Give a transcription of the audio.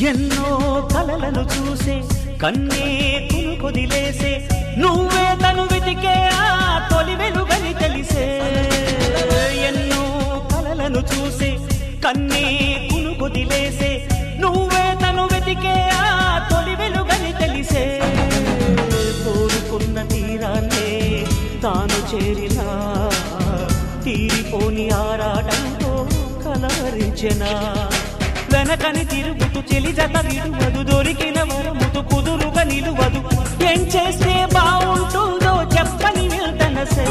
ఎన్నో కలలను చూసే కన్నే కొదిలేసే నువ్వే తను వెతికే ఆ తొలి వెలుగని తెలిసే ఎన్నో కలలను చూసే కన్నే కొదిలేసే నువ్వే తను వెతికే ఆ తొలి వెలుగని తెలిసే కోరుకున్న తీరాన్నే తాను చేరినా తీరిపోని ఆరాటంతో కలవరించెనా వెనకని తిరుగుతూ చెలి జత విడువదు దొరికిన వరముతు కుదురుగా నిలువదు ఏం చేస్తే బాగుంటుందో చెప్పని వెళ్తనసే